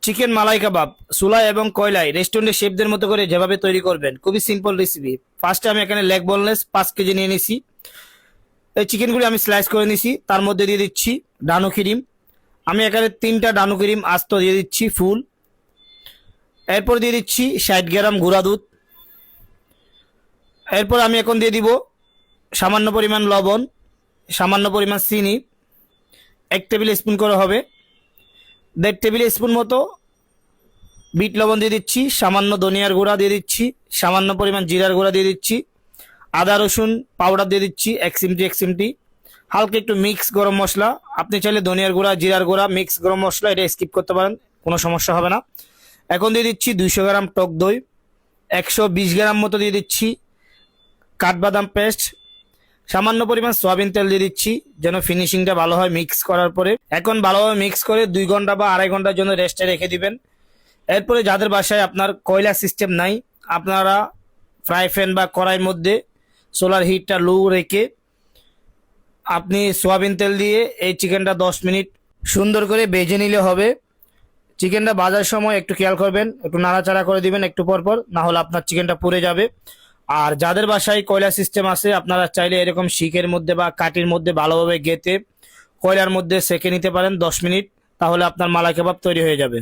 Chicken মালাই কাবাব চুলায় এবং কয়লায় রেস্টুরেন্টের শেফদের মতো করে যেভাবে তৈরি করবেন, খুবই সিম্পল রেসিপি। ফার্স্টে আমি এখানে লেগ বোনলেস 5 কেজি নিয়ে নিছি। এই চিকেনগুলি আমি স্লাইস করে নিছি। তার মধ্যে দিয়ে দিচ্ছি ডানো ক্রিম। আমি এখানে 3টা ডানো ক্রিম আস্ত দিয়ে দিচ্ছি ফুল। এরপর দিয়ে দিচ্ছি 60 গ্রাম গুঁড়া দুধ। এরপর আমি এখন দিয়ে দিব সামান্য পরিমাণ লবণ, সামান্য পরিমাণ চিনি, 1 টেবিল স্পুন করে হবে। 1.5 টেবিল স্পুন মতো বিট লবণ দিয়ে দিচ্ছি, সামান্য ধনিয়ার গুঁড়া দিয়ে দিচ্ছি, সামান্য পরিমাণ জিরার গুঁড়া দিয়ে দিচ্ছি, আদা রসুন পাউডার দিয়ে দিচ্ছি 1 চিমটি। হালকা একটু মিক্স গরম মশলা, আপনি চাইলে ধনিয়ার গুঁড়া জিরার গুঁড়া মিক্স গরম মশলা এটা স্কিপ করতে পারেন, কোনো সমস্যা হবে না। এখন দিয়ে দিচ্ছি 200 গ্রাম টক দই, 120 গ্রাম মতো দিয়ে দিচ্ছি কাঠবাদাম পেস্ট, সামান্য পরিমাণ সয়াবিন তেল দিয়ে দিচ্ছি যেন ফিনিশিংটা ভালো হয় মিক্স করার পরে। এখন ভালোভাবে মিক্স করে 2 ঘন্টা বা আড়াই ঘন্টার জন্য রেস্টে রেখে দিবেন। এরপরে যাদের বাসায় আপনার কয়লা সিস্টেম নাই, আপনারা ফ্রাই প্যান বা কড়াইয়ের মধ্যে সোলার হিটটা লো রেখে আপনি সয়াবিন তেল দিয়ে এই চিকেনটা 10 মিনিট সুন্দর করে ভেজে নিলে হবে। চিকেনটা ভাজার সময় একটু খেয়াল করবেন, একটু নাড়াচাড়া করে দিবেন একটু পর পর, না হলে আপনার চিকেনটা পুড়ে যাবে। আর যাদের বাসায় কয়লা সিস্টেম আছে, আপনারা চাইলে এরকম শিকের মধ্যে বা কাঠির মধ্যে ভালোভাবে গেঁথে কয়লার মধ্যে সেঁকে নিতে পারেন 10 মিনিট, তাহলে আপনার মালাই কাবাব তৈরি হয়ে যাবে।